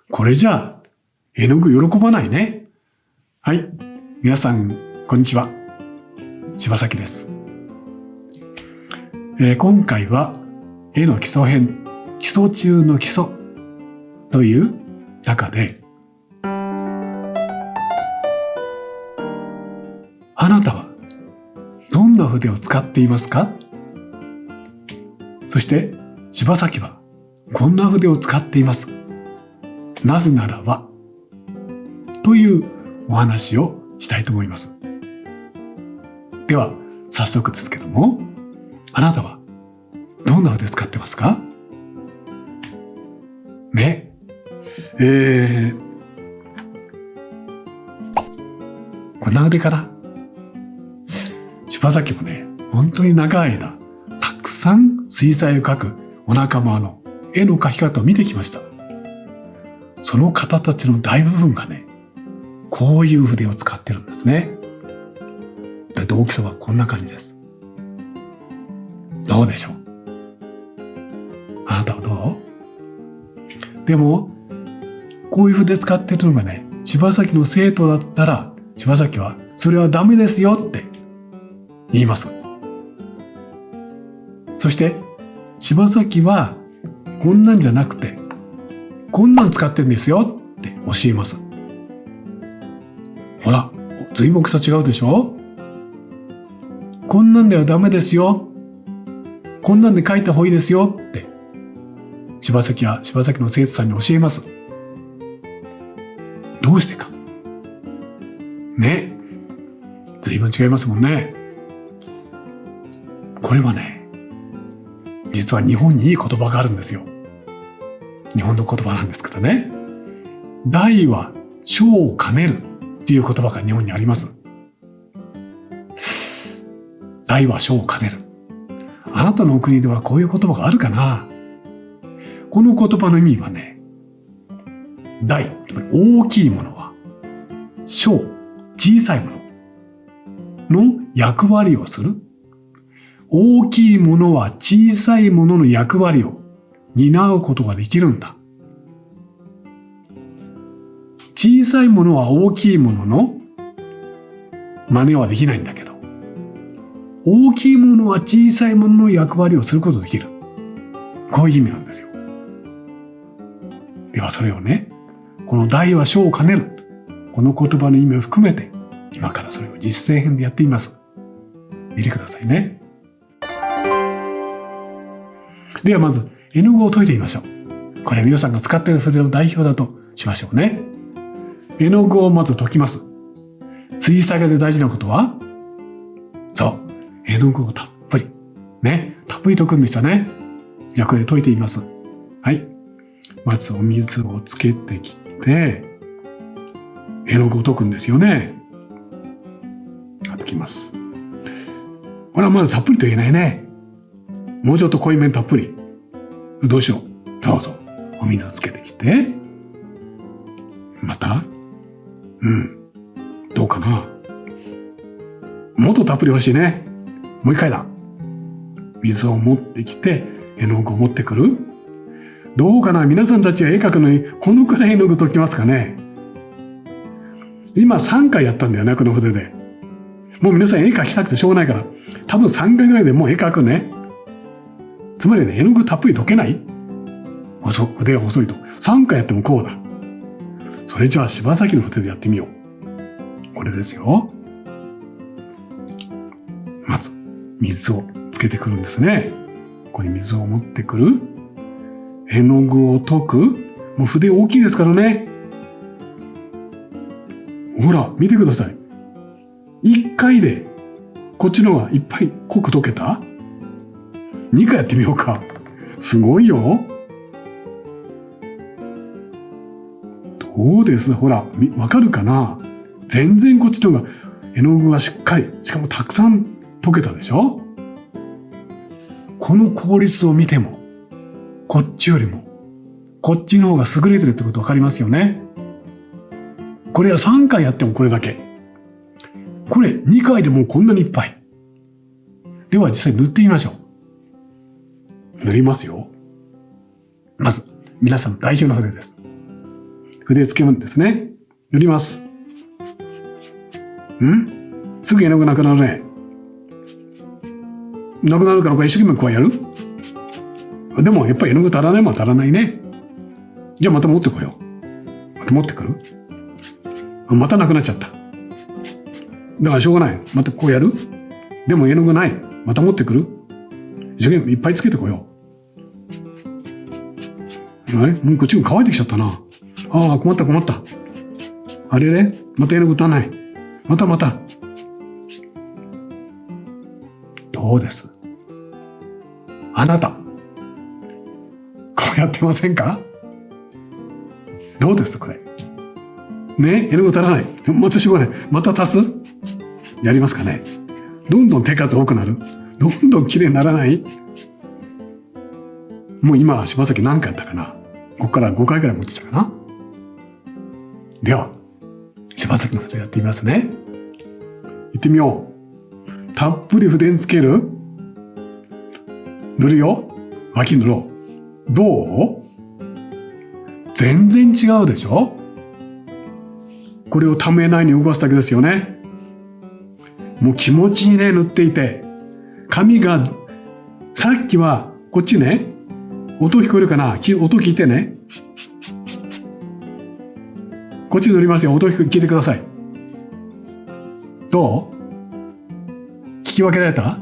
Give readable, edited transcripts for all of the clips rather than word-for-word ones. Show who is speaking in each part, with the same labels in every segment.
Speaker 1: これじゃあ、絵の具喜ばないね。はい。皆さん、こんにちは。柴崎です。今回は、絵の基礎編、基礎中の基礎という中で、あなたはどんな筆を使っていますか？そして、柴崎はこんな筆を使っています。なぜならば、というお話をしたいと思います。では、早速ですけども、あなたはどんな筆使ってますか？ね。こんな筆かな？柴崎もね、本当に長い間、たくさん水彩を描くお仲間の絵の描き方を見てきました。その方たちの大部分がね、こういう筆を使ってるんですね。で、大きさはこんな感じです。どうでしょう？あなたはどう？でも、こういう筆使ってるのがね、柴崎の生徒だったら、柴崎は、それはダメですよって言います。そして、柴崎は、こんなんじゃなくて、こんなん使ってるんですよって教えます。ほら、随分大きさ違うでしょ？こんなんではダメですよ。こんなんで書いた方がいいですよって、柴崎は柴崎の生徒さんに教えます。どうしてか。ね。随分違いますもんね。これはね、実は日本にいい言葉があるんですよ。日本の言葉なんですけどね。大は小を兼ねるっていう言葉が日本にあります。大は小を兼ねる。あなたのお国ではこういう言葉があるかな？この言葉の意味はね、大、つまり大きいものは、小、小さいものの役割をする。大きいものは小さいものの役割を担うことができるんだ。小さいものは大きいものの真似はできないんだけど、大きいものは小さいものの役割をすることができる。こういう意味なんですよ。ではそれをね、この大は小を兼ねる。この言葉の意味を含めて、今からそれを実践編でやってみます。見てくださいね。ではまず、絵の具を解いてみましょう。これは皆さんが使っている筆の代表だとしましょうね。絵の具をまず解きます。水彩画で大事なことは、そう、絵の具をたっぷり。ね、たっぷり解くんでしたね。じゃあこれ解いてみます。はい。まずお水をつけてきて、絵の具を解くんですよね。解きます。これはまだたっぷりと言えないね。もうちょっと濃いめにたっぷり。どうしよう。そうそう。お水をつけてきて。またどうかな。もっとたっぷり欲しいね。もう一回だ。水を持ってきて、絵の具を持ってくる。どうかな。皆さんたちは絵描くのに、このくらい絵の具解きますかね。今3回やったんだよね、この筆で。もう皆さん絵描きたくてしょうがないから、多分3回ぐらいでもう絵描くね。つまりね、絵の具たっぷり解けない？筆が細いと。3回やってもこうだ。それじゃあ柴崎の筆でやってみよう。これですよ。まず、水をつけてくるんですね。ここに水を持ってくる。絵の具を解く。もう筆大きいですからね。ほら、見てください。1回で、こっちの方がいっぱい濃く溶けた？ 2 回やってみようか。すごいよ。どうです？ほら、わかるかな？全然こっちの方が絵の具がしっかり、しかもたくさん溶けたでしょ？この効率を見ても、こっちよりも、こっちの方が優れてるってことわかりますよね。これは3回やってもこれだけ。これ2回でもうこんなにいっぱい。では実際塗ってみましょう。塗りますよ。まず、皆さんの代表の筆です。筆つけるんですね。塗ります。すぐ絵の具なくなるね。なくなるから一生懸命こうやる。でもやっぱり絵の具足らないもん足らないね。じゃあまた持ってこよう。また持ってくる。またなくなっちゃった。だからしょうがない。またこうやる。でも絵の具ない。また持ってくる。一生懸命いっぱいつけてこよう。あれもうこっちも乾いてきちゃったな。ああ、困った困った。あれれまた絵の具足らない。また。どうです？あなた。こうやってませんか？どうですこれ。ね、絵の具足らない。またしょうがない。また足す？やりますかね。どんどん手数多くなる。どんどん綺麗にならない。もう今、柴崎何回やったかな。ここから5回ぐらい持ってたかな。では、柴崎の筆やってみますね。いってみよう。たっぷり筆につける。塗るよ。脇塗ろう。どう？全然違うでしょ？これをためないに動かすだけですよね。もう気持ちにね、塗っていて、紙が、さっきは、こっちね、音聞こえるかな？音聞いてね。こっち塗りますよ。音聞いてください。どう？聞き分けられた？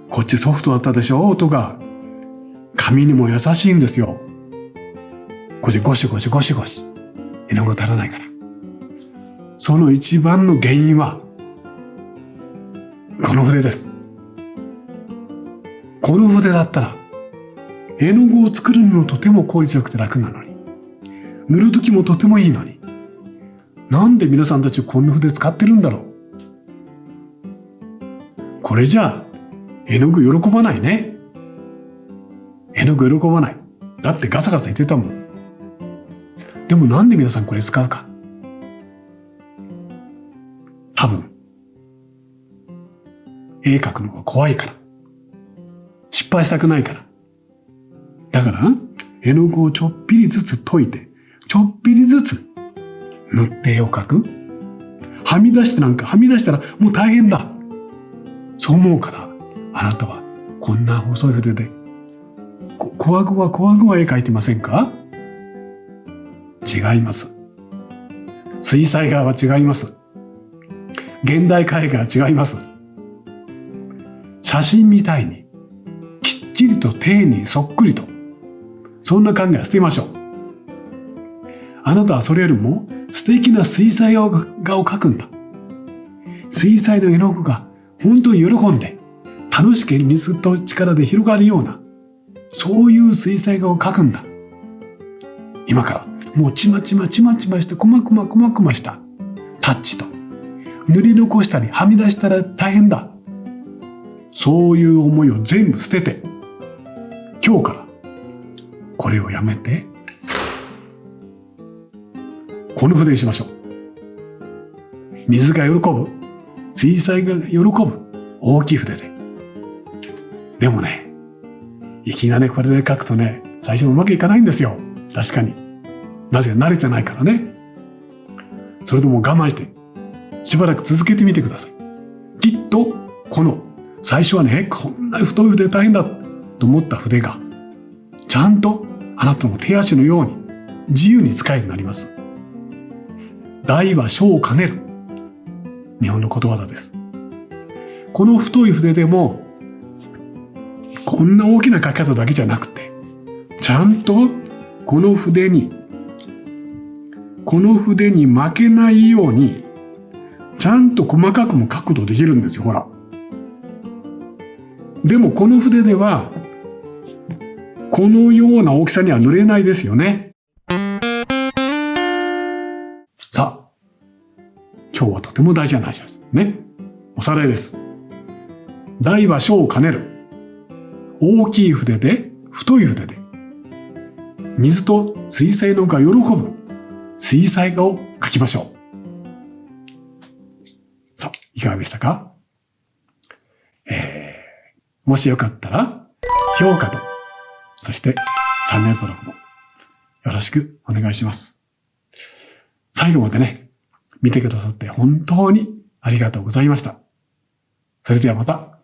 Speaker 1: こっちソフトだったでしょ？音が。紙にも優しいんですよ。こっちゴシゴシ。絵の具足らないから。その一番の原因は、この筆です。この筆だったら、絵の具を作るにもとても効率よくて楽なのに、塗るときもとてもいいのに、なんで皆さんたちこんな筆使ってるんだろう。これじゃあ、絵の具喜ばないね。絵の具喜ばない。だってガサガサ言ってたもん。でもなんで皆さんこれ使うか。多分、絵描くのが怖いから。失敗したくないから。だから、絵の具をちょっぴりずつ溶いて、ちょっぴりずつ塗って絵を描く。はみ出したらもう大変だ。そう思うから、あなたはこんな細い筆で、こわごわ絵描いてませんか？違います。水彩画は違います。現代絵画は違います。写真みたいに、きっちりと丁寧にそっくりと、そんな考えは捨てましょう。あなたはそれよりも素敵な水彩画を描くんだ。水彩の絵の具が本当に喜んで、楽しく水と力で広がるような、そういう水彩画を描くんだ。今からもうちまちましてこましたタッチと、塗り残したりはみ出したら大変だ。そういう思いを全部捨てて、今日からこれをやめて、この筆にしましょう。水が喜ぶ、水彩が喜ぶ大きい筆で。でもね、いきなりこれで描くとね、最初うまくいかないんですよ。確かに。なぜ慣れてないからね。それとも我慢して、しばらく続けてみてください。きっと、この、最初はね、こんな太い筆大変だと思った筆が、ちゃんとあなたの手足のように自由に使えるようになります。大は小を兼ねる。日本のことわざです。この太い筆でも、こんな大きな書き方だけじゃなくて、ちゃんとこの筆に負けないように、ちゃんと細かくも書くことできるんですよ、ほら。でもこの筆では、このような大きさには塗れないですよね。さあ、今日はとても大事な話です。ね。おさらいです。大は小を兼ねる。大きい筆で、太い筆で、水と水彩のが喜ぶ水彩画を描きましょう。さあ、いかがでしたか？もしよかったら、評価と、そしてチャンネル登録もよろしくお願いします。最後までね、見てくださって本当にありがとうございました。それではまた